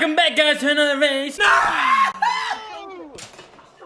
Welcome back, guys, to another race.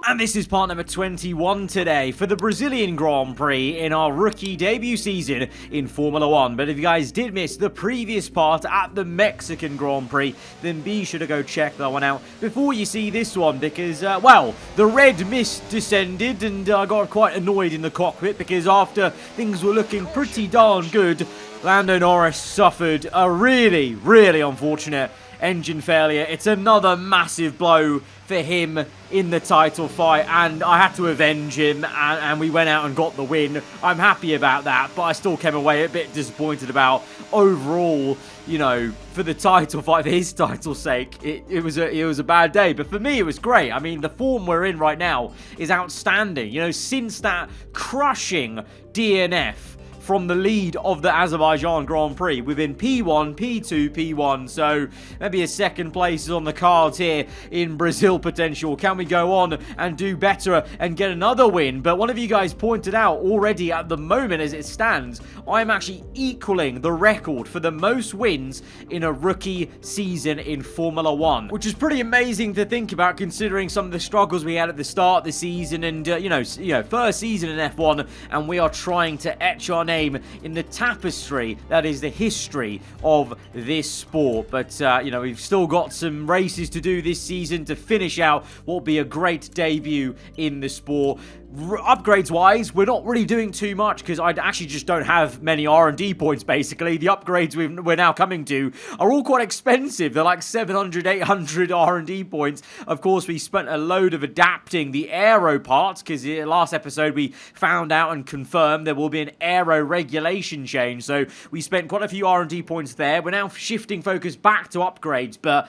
And this is part number 21 today for the Brazilian Grand Prix in our rookie debut season in Formula 1. But if you guys did miss the previous part at the Mexican Grand Prix, then be sure to go check that one out before you see this one because, well, the red mist descended and I got quite annoyed in the cockpit because after things were looking pretty darn good, Lando Norris suffered a really, really unfortunate engine failure. It's another massive blow for him in the title fight, and I had to avenge him, and we went out and got the win. I'm happy about that, but I still came away a bit disappointed about overall, you know, for the title fight, for his title's sake, it was a bad day. But for me, it was great. I mean, the form we're in right now is outstanding. You know, since that crushing DNF from the lead of the Azerbaijan Grand Prix. We've been P1, P2, P1, so maybe a second place is on the cards here in Brazil potential. Can we go on and do better and get another win? But one of you guys pointed out already at the moment as it stands, I'm actually equaling the record for the most wins in a rookie season in Formula 1, which is pretty amazing to think about considering some of the struggles we had at the start of the season and, you know, first season in F1, and we are trying to etch our name in the tapestry that is the history of this sport. But you know, we've still got some races to do this season to finish out what will be a great debut in the sport. Upgrades wise, we're not really doing too much because I actually just don't have many R&D points. Basically, the upgrades we're now coming to are all quite expensive. They're like 700, 800 R&D points. Of course, we spent a load of adapting the aero parts because last episode we found out and confirmed there will be an aero regulation change. So we spent quite a few R&D points there. We're now shifting focus back to upgrades, but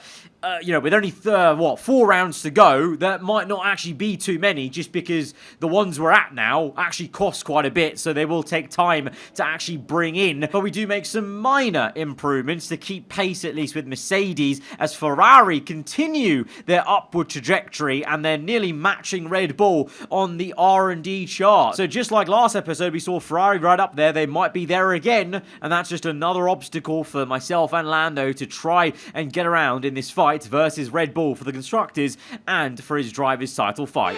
you know, with only 4 rounds to go, that might not actually be too many, just because the ones we're at now actually cost quite a bit, so they will take time to actually bring in. But we do make some minor improvements to keep pace, at least with Mercedes, as Ferrari continue their upward trajectory, and they're nearly matching Red Bull on the R&D chart. So just like last episode, we saw Ferrari right up there, they might be there again, and that's just another obstacle for myself and Lando to try and get around in this fight versus Red Bull for the constructors and for his driver's title fight.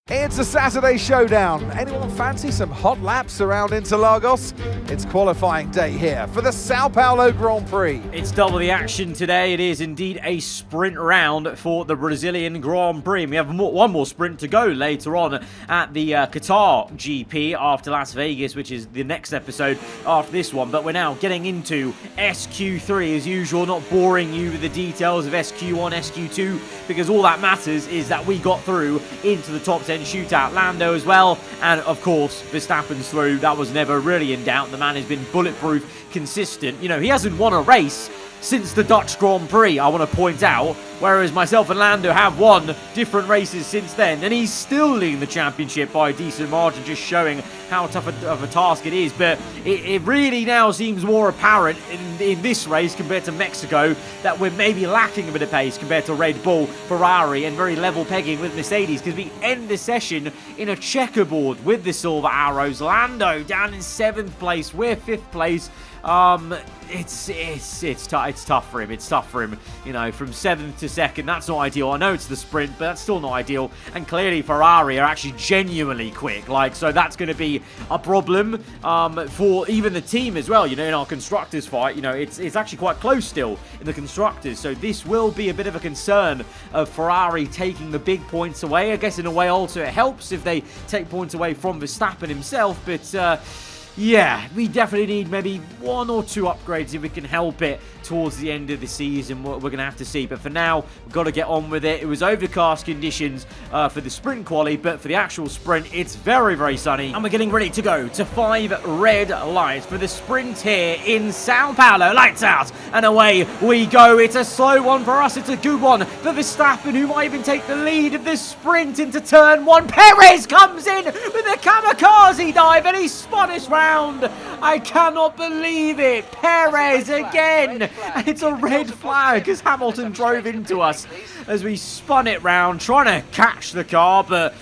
It's a Saturday showdown. Anyone fancy some hot laps around Interlagos? It's qualifying day here for the Sao Paulo Grand Prix. It's double the action today. It is indeed a sprint round for the Brazilian Grand Prix. We have one more sprint to go later on at the Qatar GP after Las Vegas, which is the next episode after this one. But we're now getting into SQ3 as usual, not boring you with the details of SQ1, SQ2, because all that matters is that we got through into the top 10 shootout. Lando as well, and of course Verstappen's through. That was never really in doubt. The man has been bulletproof, consistent. You know, he hasn't won a race since the Dutch Grand Prix, I want to point out, whereas myself and Lando have won different races since then, and he's still leading the championship by a decent margin, just showing how tough of a task it is. But it really now seems more apparent in this race compared to Mexico that we're maybe lacking a bit of pace compared to Red Bull, Ferrari, and very level pegging with Mercedes, because we end the session in a checkerboard with the silver arrows. Lando down in 7th place, we're 5th place. It's tough for him. It's tough for him, you know, from 7th to 2nd. That's not ideal. I know it's the sprint, but that's still not ideal. And clearly Ferrari are actually genuinely quick. Like, so that's going to be a problem for even the team as well. You know, in our constructors fight, you know, it's actually quite close still in the constructors. So this will be a bit of a concern of Ferrari taking the big points away. I guess in a way also it helps if they take points away from Verstappen himself, but yeah, we definitely need maybe 1 or 2 upgrades if we can help it towards the end of the season. We're going to have to see. But for now, we've got to get on with it. It was overcast conditions for the sprint quali, but for the actual sprint, it's very, very sunny. And we're getting ready to go to 5 red lights for the sprint here in Sao Paulo. Lights out, and away we go. It's a slow one for us. It's a good one for Verstappen, who might even take the lead of this sprint into turn 1. Perez comes in with a kamikaze dive, and he spun us round. I cannot believe it. Perez again. And it's a red flag as Hamilton drove into us as we spun it round, trying to catch the car, but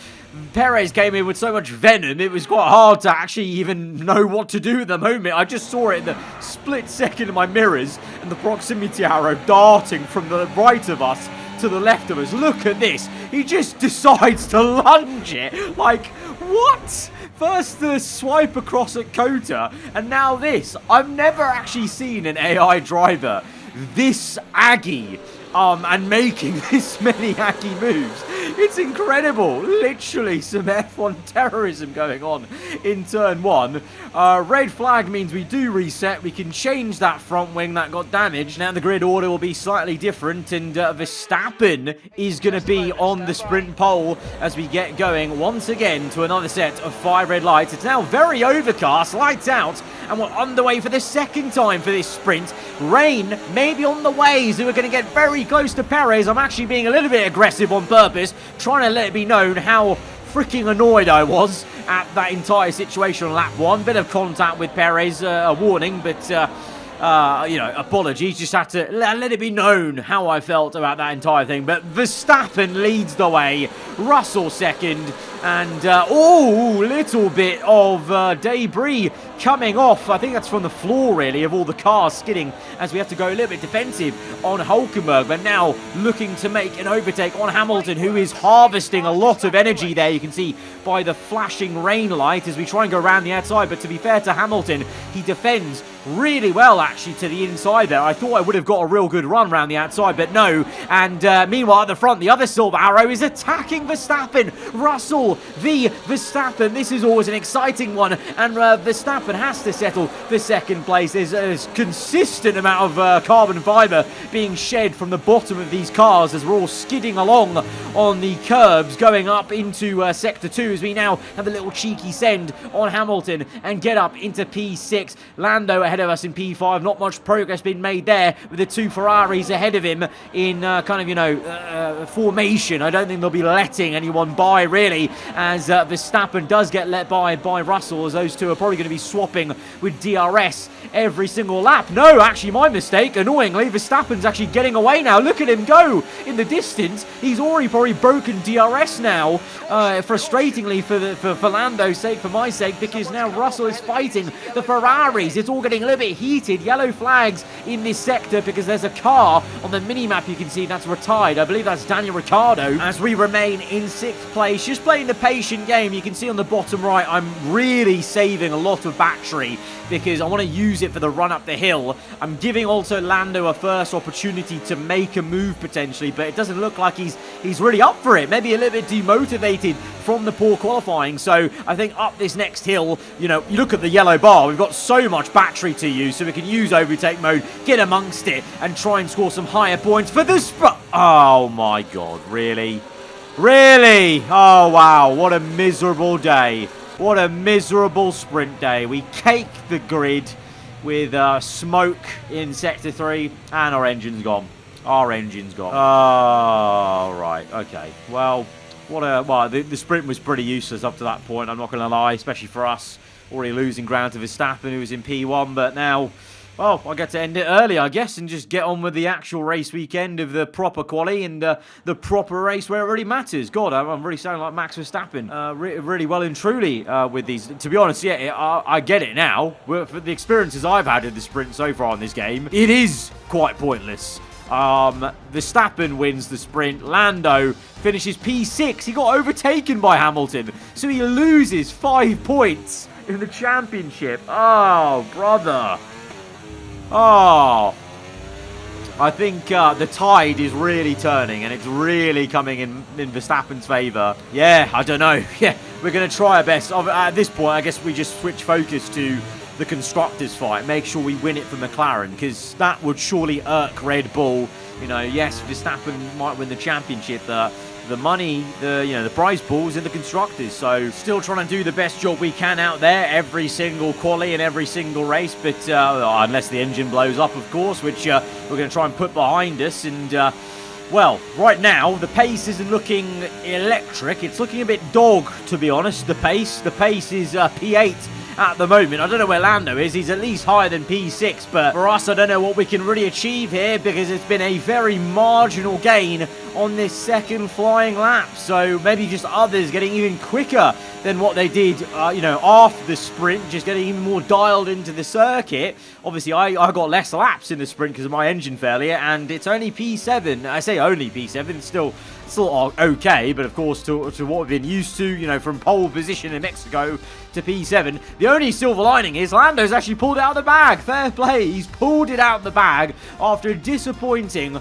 Perez came in with so much venom, it was quite hard to actually even know what to do at the moment. I just saw it in the split second in my mirrors, and the proximity arrow darting from the right of us to the left of us. Look at this. He just decides to lunge it. Like, what? First the swipe across at Kota, and now this. I've never actually seen an AI driver this aggy and making this many aggy moves. It's incredible. Literally some F1 terrorism going on in turn 1. Red flag means we do reset. We can change that front wing that got damaged. Now the grid order will be slightly different, and Verstappen is going to be on the sprint pole as we get going once again to another set of 5 red lights. It's now very overcast, lights out, and we're underway for the second time for this sprint. Rain may be on the way, so we're going to get very close to Perez. I'm actually being a little bit aggressive on purpose, trying to let it be known how freaking annoyed I was at that entire situation on lap 1. Bit of contact with Perez, a warning, but you know, apologies. Just had to let it be known how I felt about that entire thing. But Verstappen leads the way, Russell second, and oh, little bit of debris coming off. I think that's from the floor, really, of all the cars skidding as we have to go a little bit defensive on Hulkenberg. But now looking to make an overtake on Hamilton, who is harvesting a lot of energy there. You can see by the flashing rain light as we try and go around the outside. But to be fair to Hamilton, he defends really well, actually, to the inside there. I thought I would have got a real good run around the outside, but no. And meanwhile, at the front, the other silver arrow is attacking Verstappen. Russell v Verstappen. This is always an exciting one, and Verstappen has to settle for second place. There's a consistent amount of carbon fiber being shed from the bottom of these cars as we're all skidding along on the curbs going up into Sector 2, as we now have a little cheeky send on Hamilton and get up into P6. Lando ahead of us in P5. Not much progress being made there with the 2 Ferraris ahead of him in kind of, you know, formation. I don't think they'll be letting anyone by, really, as Verstappen does get let by Russell, as those two are probably going to be swapping with DRS every single lap. No, actually, my mistake. Annoyingly, Verstappen's actually getting away now. Look at him go in the distance. He's already probably broken DRS now, frustratingly for Lando's sake, for my sake, because now Russell is fighting the Ferraris. It's all getting a little bit heated. Yellow flags in this sector because there's a car on the mini-map you can see that's retired. I believe that's Daniel Ricciardo, as we remain in 6th place. Just playing the patient game. You can see on the bottom right, I'm really saving a lot of battery because I want to use it for the run up the hill. I'm giving also Lando a first opportunity to make a move potentially, but it doesn't look like he's really up for it. Maybe a little bit demotivated from the poor qualifying. So I think up this next hill, you know, you look at the yellow bar, we've got so much battery to use, so we can use overtake mode, get amongst it, and try and score some higher points for the oh my god, really? Really? Oh wow, what a miserable day. What a miserable sprint day. We cake the grid with smoke in Sector 3, and our engine's gone. Our engine's gone. Oh, right. Okay. Well, the sprint was pretty useless up to that point, I'm not going to lie, especially for us. Already losing ground to Verstappen, who was in P1, but now, well, I get to end it early, I guess, and just get on with the actual race weekend of the proper quali and the proper race where it really matters. God, I'm really sounding like Max Verstappen. Really well and truly with these. To be honest, yeah, I get it now. For the experiences I've had in the sprint so far in this game, it is quite pointless. Verstappen wins the sprint. Lando finishes P6. He got overtaken by Hamilton, so he loses 5 points in the championship. Oh, brother. Oh, I think the tide is really turning, and it's really coming in Verstappen's favour. Yeah, I don't know. Yeah, we're going to try our best. At this point, I guess we just switch focus to the Constructors fight. Make sure we win it for McLaren, because that would surely irk Red Bull. You know, yes, Verstappen might win the championship. The money, the prize pool is in the Constructors. So still trying to do the best job we can out there every single quali and every single race. But unless the engine blows up, of course, which we're going to try and put behind us. And well, right now the pace isn't looking electric. It's looking a bit dog, to be honest. The pace is P8 at the moment. I don't know where Lando is. He's at least higher than P6, but for us, I don't know what we can really achieve here, because it's been a very marginal gain on this second flying lap. So maybe just others getting even quicker than what they did, after the sprint, just getting even more dialed into the circuit. Obviously, I got less laps in the sprint because of my engine failure, and it's only P7. I say only P7, it's still okay, but of course to what we've been used to, from pole position in Mexico to P7. The only silver lining is Lando's actually pulled it out of the bag. Fair play, he's pulled it out of the bag after a disappointing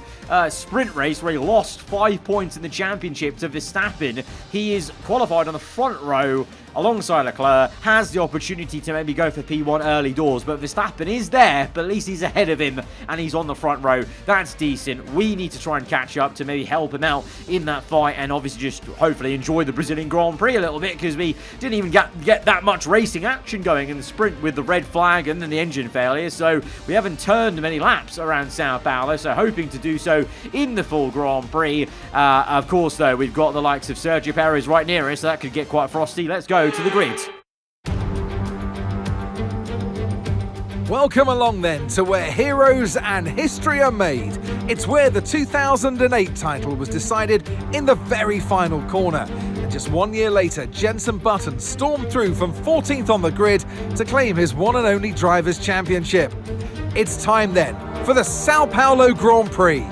sprint race where he lost 5 points in the championship to Verstappen. He is qualified on the front row alongside Leclerc, has the opportunity to maybe go for P1 early doors, but Verstappen is there, but at least he's ahead of him and he's on the front row. That's decent. We need to try and catch up to maybe help him out in that fight, and obviously just hopefully enjoy the Brazilian Grand Prix a little bit, because we didn't even get that much racing action going in the sprint with the red flag and then the engine failure, so we haven't turned many laps around Sao Paulo, so hoping to do so in the full Grand Prix. Of course, though, we've got the likes of Sergio Perez right near us, so that could get quite frosty. Let's go to the grid. Welcome along then to where heroes and history are made. It's where the 2008 title was decided in the very final corner. And just 1 year later, Jenson Button stormed through from 14th on the grid to claim his one and only Drivers' Championship. It's time then for the Sao Paulo Grand Prix.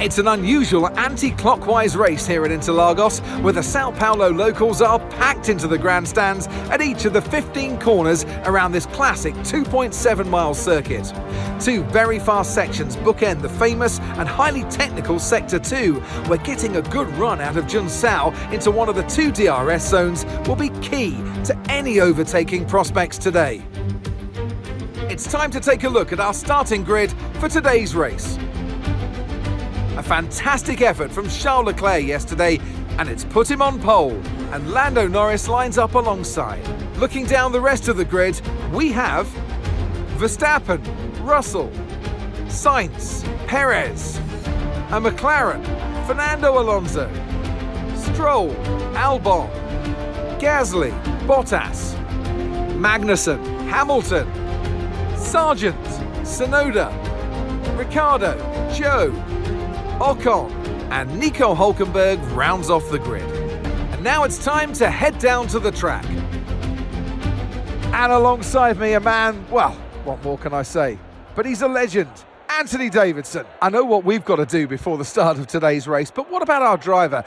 It's an unusual anti-clockwise race here at Interlagos, where the Sao Paulo locals are packed into the grandstands at each of the 15 corners around this classic 2.7-mile circuit. Two very fast sections bookend the famous and highly technical Sector 2, where getting a good run out of Junsao into one of the two DRS zones will be key to any overtaking prospects today. It's time to take a look at our starting grid for today's race. A fantastic effort from Charles Leclerc yesterday, and it's put him on pole, and Lando Norris lines up alongside. Looking down the rest of the grid, we have Verstappen, Russell, Sainz, Perez, a McLaren, Fernando Alonso, Stroll, Albon, Gasly, Bottas, Magnussen, Hamilton, Sargent, Tsunoda, Ricciardo, Zhou, Ocon, and Nico Hülkenberg rounds off the grid. And now it's time to head down to the track. And alongside me, a man, well, what more can I say? But he's a legend, Anthony Davidson. I know what we've got to do before the start of today's race, but what about our driver?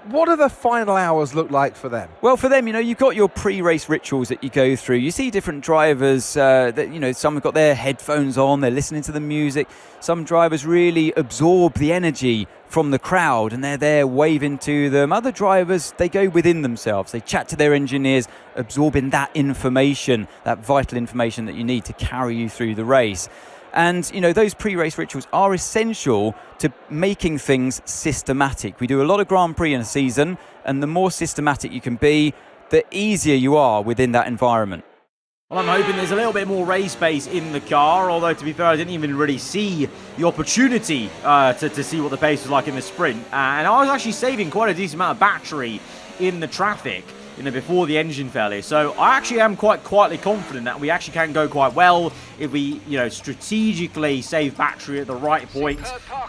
What do the final hours look like for them? Well, for them, you've got your pre-race rituals that you go through. You see different drivers some have got their headphones on, they're listening to the music. Some drivers really absorb the energy from the crowd and they're there waving to them. Other drivers, they go within themselves. They chat to their engineers, absorbing that information, that vital information that you need to carry you through the race. And, those pre-race rituals are essential to making things systematic. We do a lot of Grand Prix in a season, and the more systematic you can be, the easier you are within that environment. Well, I'm hoping there's a little bit more race pace in the car, although to be fair, I didn't even really see the opportunity to see what the pace was like in the sprint. And I was actually saving quite a decent amount of battery in the traffic, before the engine failure. So I actually am quite quietly confident that we actually can go quite well if we, strategically save battery at the right point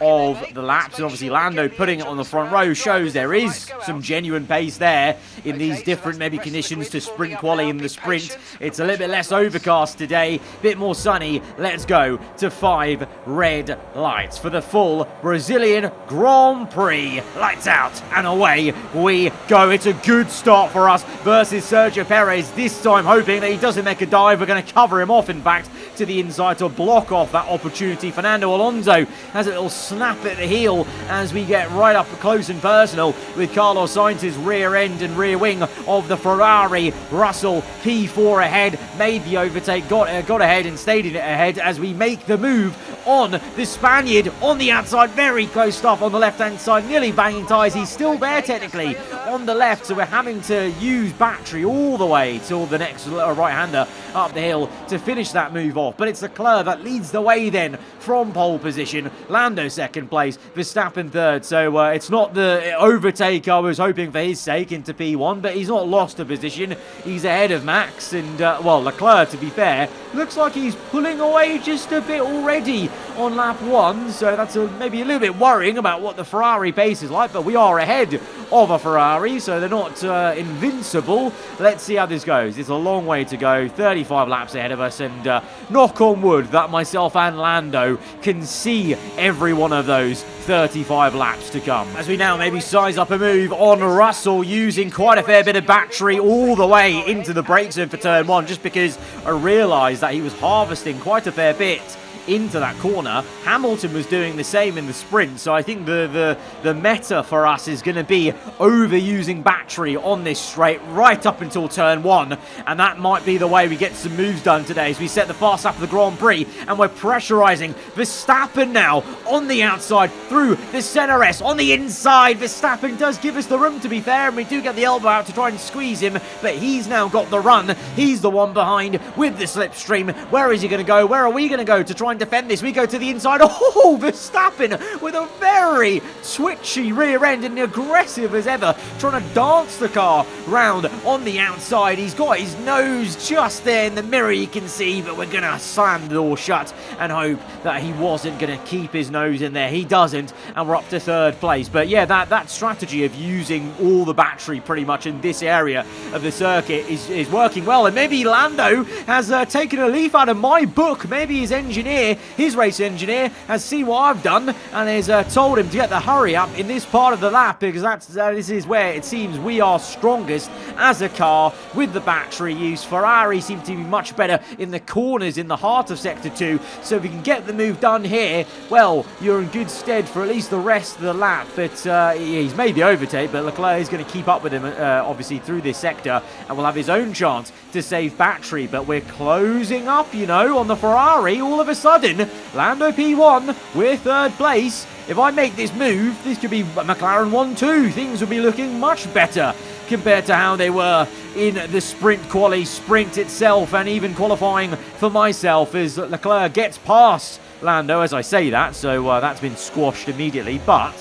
of the laps. And obviously Lando putting it on the front row shows there is some genuine pace there in these different maybe conditions to sprint quali in the sprint. It's a little bit less overcast today, a bit more sunny. Let's go to 5 red lights for the full Brazilian Grand Prix. Lights out and away we go. It's a good start for us versus Sergio Perez, this time hoping that he doesn't make a dive. We're going to cover him off, in fact, to the inside to block off that opportunity. Fernando Alonso has a little snap at the heel as we get right up close and personal with Carlos Sainz's rear end and rear wing of the Ferrari. Russell P4 ahead, made the overtake, got ahead and stayed in it ahead as we make the move on the Spaniard on the outside. Very close stuff on the left-hand side, nearly banging tyres. He's still there technically on the left, so we're having to use battery all the way till the next right-hander up the hill to finish that move off. But it's Leclerc that leads the way then from pole position. Lando second place, Verstappen third. So it's not the overtake I was hoping for his sake into P1, but he's not lost a position. He's ahead of Max, and Leclerc, to be fair, looks like he's pulling away just a bit already on lap 1, so that's maybe a little bit worrying about what the Ferrari pace is like, but we are ahead of a Ferrari, so they're not invincible. Let's see how this goes. It's a long way to go, 35 laps ahead of us, and knock on wood that myself and Lando can see every one of those 35 laps to come. As we now maybe size up a move on Russell, using quite a fair bit of battery all the way into the brake zone for turn 1, just because I realised that he was harvesting quite a fair bit into that corner. Hamilton was doing the same in the sprint, so I think the meta for us is going to be overusing battery on this straight right up until turn 1, and that might be the way we get some moves done today as we set the fast lap of the Grand Prix, and we're pressurising Verstappen now on the outside through the centre S on the inside. Verstappen does give us the room, to be fair, and we do get the elbow out to try and squeeze him, but he's now got the run. He's the one behind with the slipstream. Where is he going to go? Where are we going to go to try and defend this? We go to the inside. Oh, Verstappen with a very twitchy rear end and aggressive as ever, trying to dance the car round on the outside. He's got his nose just there in the mirror, you can see, but we're gonna slam the door shut and hope that he wasn't gonna keep his nose in there. He doesn't, and we're up to 3rd place. But yeah, that strategy of using all the battery pretty much in this area of the circuit is working well, and maybe Lando has taken a leaf out of my book. Maybe his race engineer has seen what I've done and has told him to get the hurry up in this part of the lap, because this is where it seems we are strongest as a car with the battery use. Ferrari seem to be much better in the corners in the heart of Sector 2, so if we can get the move done here, well, you're in good stead for at least the rest of the lap. But he's made the overtake, but Leclerc is going to keep up with him obviously through this sector, and will have his own chance to save battery. But we're closing up, you know, on the Ferrari all of a sudden. Lando P1, we're 3rd place. If I make this move, this could be McLaren 1-2. Things will be looking much better compared to how they were in the sprint itself, and even qualifying for myself, as Leclerc gets past Lando as I say that, so that's been squashed immediately. But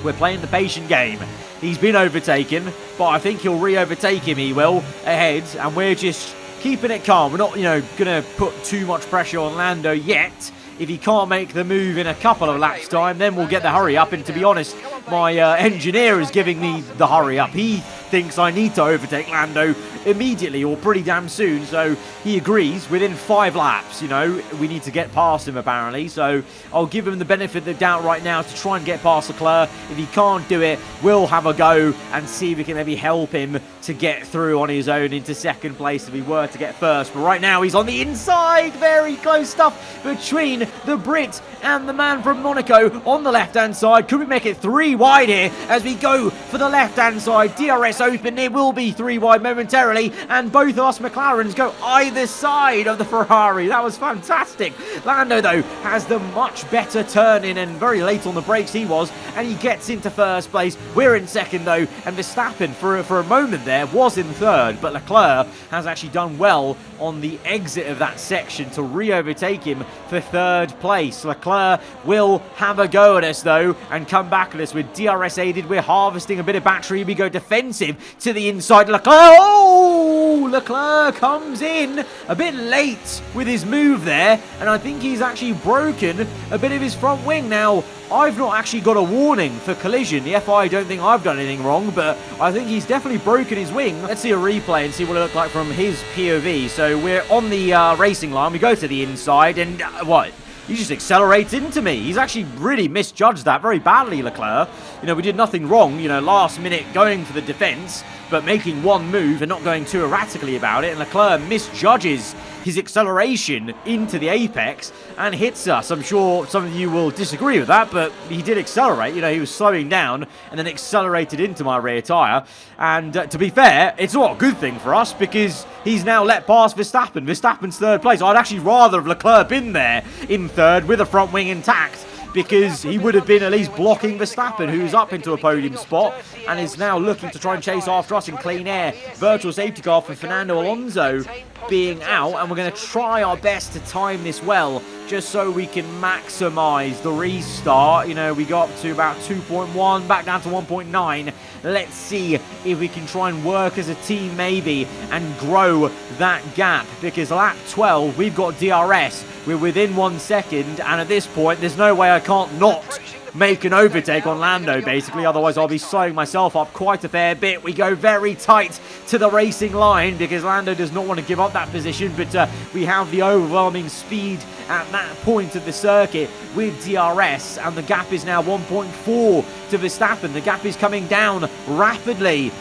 we're playing the patient game. He's been overtaken, but I think he'll re-overtake him, he will, ahead, and we're just keeping it calm. We're not, going to put too much pressure on Lando yet. If he can't make the move in a couple of laps' time, then we'll get the hurry up. And to be honest, my engineer is giving me the hurry up. He thinks I need to overtake Lando immediately or pretty damn soon, so he agrees within 5 laps. We need to get past him apparently, so I'll give him the benefit of the doubt right now to try and get past Leclerc. If he can't do it, we'll have a go and see if we can maybe help him to get through on his own into 2nd place if he were to get 1st. But right now he's on the inside. Very close stuff between the Brit and the man from Monaco on the left-hand side. Could we make it 3 wide here as we go for the left-hand side? DRS open. It will be 3 wide momentarily, and both of us McLarens go either side of the Ferrari. That was fantastic. Lando, though, has the much better turn in, and very late on the brakes he was, and he gets into 1st place. We're in 2nd, though, and Verstappen, for a moment there, was in 3rd, but Leclerc has actually done well on the exit of that section to re-overtake him for 3rd place. Leclerc will have a go at us, though, and come back at us with DRS aided. We're harvesting a bit of battery. We go defensive to the inside. Leclerc, oh! Leclerc comes in a bit late with his move there, and I think he's actually broken a bit of his front wing. Now, I've not actually got a warning for collision. The FI don't think I've done anything wrong, but I think he's definitely broken his wing. Let's see a replay and see what it looked like from his POV. So we're on the racing line. We go to the inside, and what? He just accelerates into me. He's actually really misjudged that very badly, Leclerc. We did nothing wrong, last minute going for the defense, but making one move and not going too erratically about it. And Leclerc misjudges his acceleration into the apex and hits us. I'm sure some of you will disagree with that, but he did accelerate. He was slowing down and then accelerated into my rear tyre. And to be fair, it's not a good thing for us because he's now let past Verstappen. Verstappen's 3rd place. I'd actually rather have Leclerc been there in 3rd with the front wing intact, because he would have been at least blocking Verstappen, who's up into a podium spot and is now looking to try and chase after us in clean air. Virtual safety car for Fernando Alonso being out, and we're going to try our best to time this well, just so we can maximise the restart. We got up to about 2.1, back down to 1.9, let's see if we can try and work as a team maybe and grow that gap, because lap 12 we've got DRS, we're within 1 second, and at this point there's no way I can't not make an overtake on Lando, basically. Otherwise, I'll be slowing myself up quite a fair bit. We go very tight to the racing line because Lando does not want to give up that position, but we have the overwhelming speed at that point of the circuit with DRS, and the gap is now 1.4 to Verstappen. The gap is coming down rapidly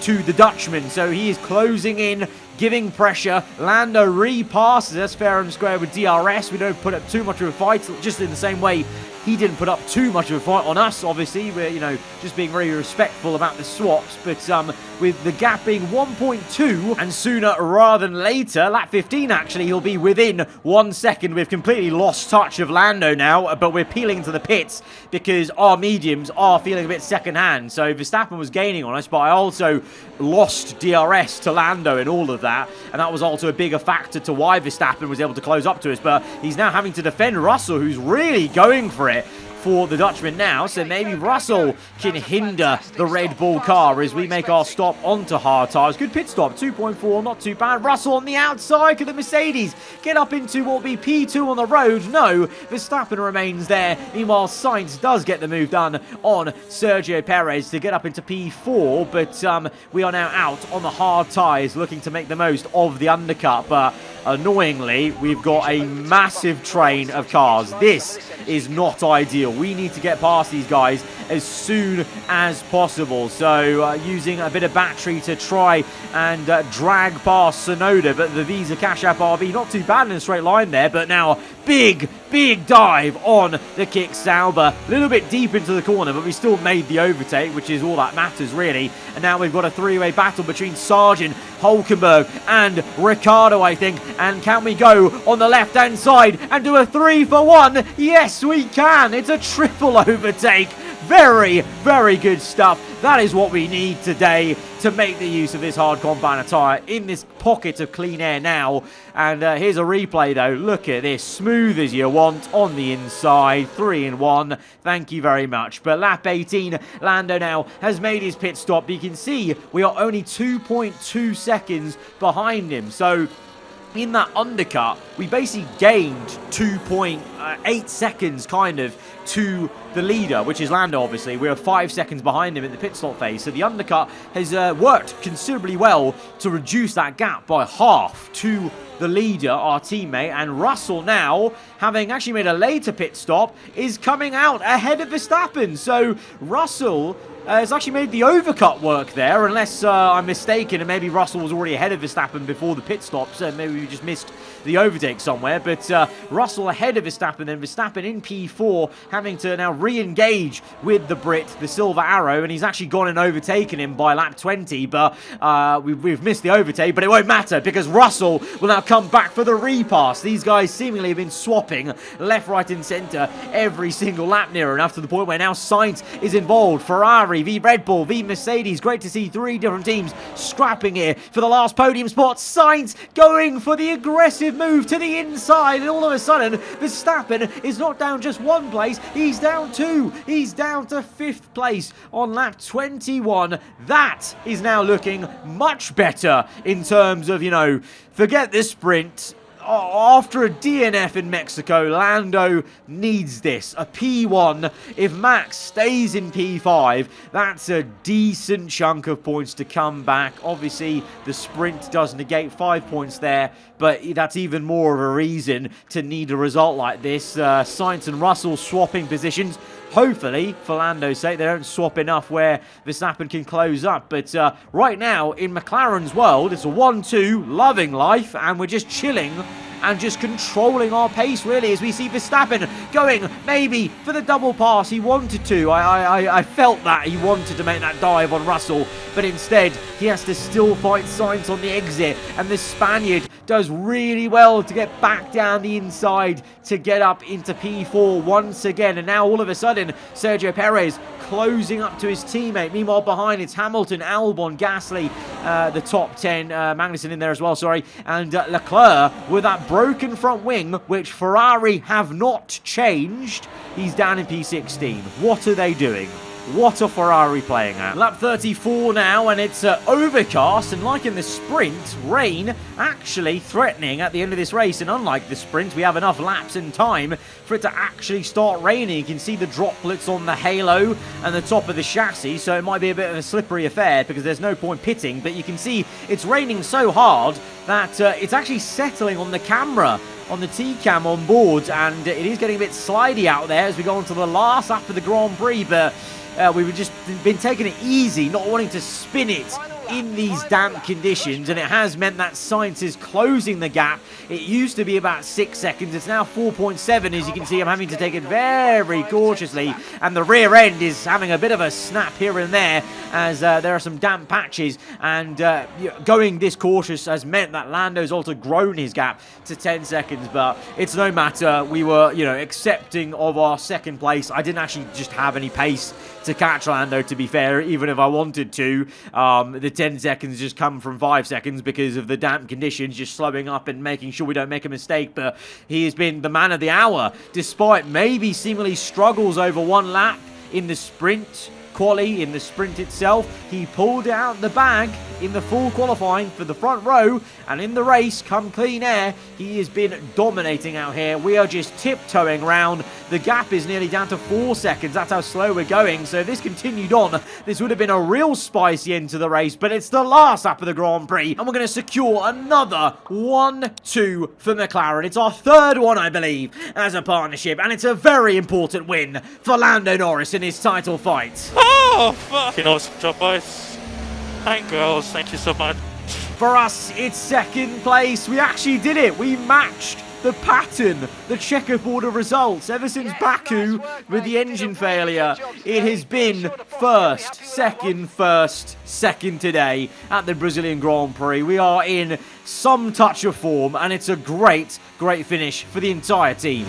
to the Dutchman, so he is closing in, giving pressure. Lando repasses us fair and square with DRS. We don't put up too much of a fight, just in the same way he didn't put up too much of a fight on us. Obviously, we're, just being very respectful about the swaps, but with the gap being 1.2, and sooner rather than later, lap 15 actually, he'll be within 1 second. We've completely lost touch of Lando now, but we're peeling to the pits because our mediums are feeling a bit second-hand. So Verstappen was gaining on us, but I also lost DRS to Lando in all of that, and that was also a bigger factor to why Verstappen was able to close up to us. But he's now having to defend Russell, who's really going for it for the Dutchman now, so maybe Russell can hinder the Red Bull car as we make our stop onto hard tyres. Good pit stop, 2.4, not too bad. Russell on the outside, could the Mercedes get up into what will be P2 on the road? No, Verstappen remains there. Meanwhile, Sainz does get the move done on Sergio Perez to get up into P4, but we are now out on the hard tyres looking to make the most of the undercut, but annoyingly, we've got a massive train of cars. This is not ideal. We need to get past these guys as soon as possible. So using a bit of battery to try and drag past Sonoda, but the Visa Cash App RB, not too bad in a straight line there, but now big dive on the Kick Sauber. A little bit deep into the corner, but we still made the overtake, which is all that matters, really. And now we've got a three-way battle between Sargent, Hulkenberg, and Ricciardo, I think. And can we go on the left-hand side and do a 3-for-1? Yes, we can. It's a triple overtake. Very, very good stuff. That is what we need today to make the use of this hard compound tyre in this pocket of clean air now. And here's a replay, though. Look at this. Smooth as you want on the inside. 3-in-1. Thank you very much. But lap 18, Lando now has made his pit stop. You can see we are only 2.2 seconds behind him. So in that undercut, we basically gained 2.8 seconds kind of to the leader, which is Lando, obviously. We're 5 seconds behind him in the pit stop phase. So the undercut has worked considerably well to reduce that gap by half to the leader, our teammate. And Russell now, having actually made a later pit stop, is coming out ahead of Verstappen. So Russell has actually made the overcut work there, unless I'm mistaken, and maybe Russell was already ahead of Verstappen before the pit stop, so maybe we just missed the overtake somewhere. But Russell ahead of Verstappen, then Verstappen in P4, having to now re-engage with the Brit, the Silver Arrow, and he's actually gone and overtaken him by lap 20, but we've missed the overtake, but it won't matter, because Russell will now come back for the repass. These guys seemingly have been swapping left, right, and centre every single lap near enough, to the point where now Sainz is involved. Ferrari v Red Bull v Mercedes. Great to see three different teams scrapping here for the last podium spot. Sainz going for the aggressive move to the inside, and all of a sudden Verstappen is not down just one place, he's down two. He's down to 5th place on lap 21. That is now looking much better in terms of, forget this sprint. After a DNF in Mexico, Lando needs this. A P1. If Max stays in P5, that's a decent chunk of points to come back. Obviously, the sprint does negate 5 points there, but that's even more of a reason to need a result like this. Sainz and Russell swapping positions. Hopefully, for Lando's sake, they don't swap enough where Verstappen can close up. But right now, in McLaren's world, it's a 1-2, loving life, and we're just chilling and just controlling our pace, really, as we see Verstappen going maybe for the double pass. He wanted to. I felt that he wanted to make that dive on Russell, but instead, he has to still fight Sainz on the exit, and the Spaniard does really well to get back down the inside to get up into P4 once again. And now all of a sudden, Sergio Perez closing up to his teammate. Meanwhile, behind it's Hamilton, Albon, Gasly, the top 10, Magnussen in there as well, sorry, and Leclerc with that broken front wing, which Ferrari have not changed. He's down in P16. What are they doing? What a Ferrari playing at. Lap 34 now, and it's overcast, and like in the sprint, rain actually threatening at the end of this race. And unlike the sprint, we have enough laps and time for it to actually start raining. You can see the droplets on the halo and the top of the chassis, so it might be a bit of a slippery affair because there's no point pitting. But you can see it's raining so hard that it's actually settling on the camera, on the T-cam on board, and it is getting a bit slidey out there as we go on to the last lap of the Grand Prix. But we've just been taking it easy, not wanting to spin it in these damp conditions, and it has meant that Sainz is closing the gap. It used to be about 6 seconds. It's now 4.7. As you can see, I'm having to take it very cautiously, and the rear end is having a bit of a snap here and there as there are some damp patches, and going this cautious has meant that Lando's also grown his gap to 10 seconds, but it's no matter. We were, accepting of our second place. I didn't actually just have any pace to catch Lando, to be fair, even if I wanted to. The 10 seconds just come from 5 seconds because of the damp conditions, just slowing up and making sure we don't make a mistake. But he has been the man of the hour, despite maybe seemingly struggles over one lap in the sprint quali, in the sprint itself. He pulled out the bag in the full qualifying for the front row, and in the race, come clean air, he has been dominating out here. We are just tiptoeing around. The gap is nearly down to 4 seconds. That's how slow we're going. So if this continued on, this would have been a real spicy end to the race, but it's the last lap of the Grand Prix, and we're going to secure another 1-2 for McLaren. It's our third one, I believe, as a partnership, and it's a very important win for Lando Norris in his title fight. Oh, fucking awesome job, boys. And girls, thank you so much. For us, it's second place. We actually did it. We matched the pattern, the checkerboard of results. Ever since Baku with the engine failure, it has been first, second today at the Brazilian Grand Prix. We are in some touch of form, and it's a great, great finish for the entire team.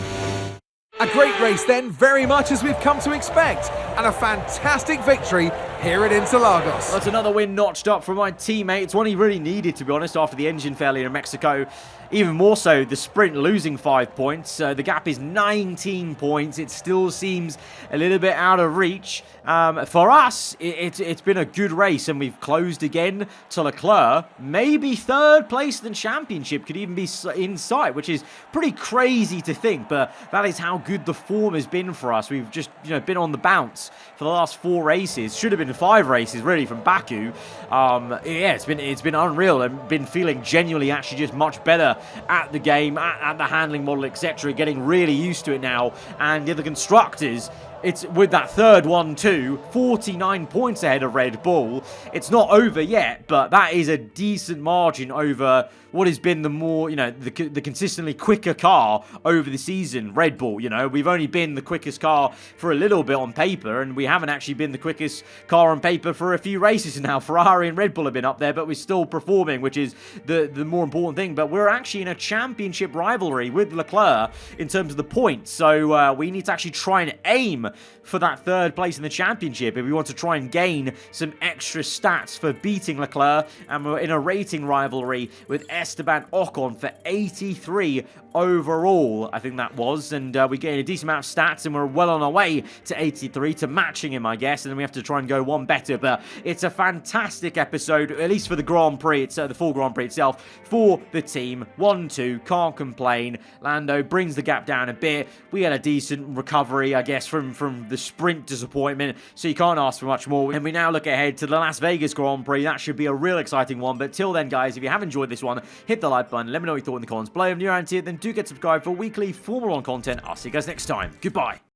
A great race then, very much as we've come to expect, and a fantastic victory here at Interlagos. That's another win notched up for my teammate. It's one he really needed, to be honest, after the engine failure in Mexico. Even more so, the sprint losing 5 points. The gap is 19 points. It still seems a little bit out of reach. For us, it's been a good race, and we've closed again to Leclerc. Maybe third place in the championship could even be in sight, which is pretty crazy to think, but that is how good the form has been for us. We've just been on the bounce for the last 4 races. Should have been 5 races, really, from Baku. It's been unreal, and been feeling genuinely actually just much better at the game, at the handling model, etc. Getting really used to it now. And the other constructors, it's with that third 1-2, 49 points ahead of Red Bull. It's not over yet, but that is a decent margin over what has been the more, the consistently quicker car over the season, Red Bull. We've only been the quickest car for a little bit on paper, and we haven't actually been the quickest car on paper for a few races now. Ferrari and Red Bull have been up there, but we're still performing, which is the more important thing. But we're actually in a championship rivalry with Leclerc in terms of the points, so we need to actually try and aim for that third place in the championship if we want to try and gain some extra stats for beating Leclerc. And we're in a rating rivalry with Esteban Ocon for 83 overall, I think that was, and we gained a decent amount of stats, and we're well on our way to 83, to matching him, I guess, and then we have to try and go one better. But it's a fantastic episode, at least for the Grand Prix, it's the full Grand Prix itself, for the team. 1-2, can't complain. Lando brings the gap down a bit. We had a decent recovery, I guess, from the sprint disappointment, so you can't ask for much more. And we now look ahead to the Las Vegas Grand Prix. That should be a real exciting one. But till then, guys, if you have enjoyed this one, hit the like button, let me know what you thought in the comments below. If you're around here, then do get subscribed for weekly Formula 1 content. I'll see you guys next time. Goodbye.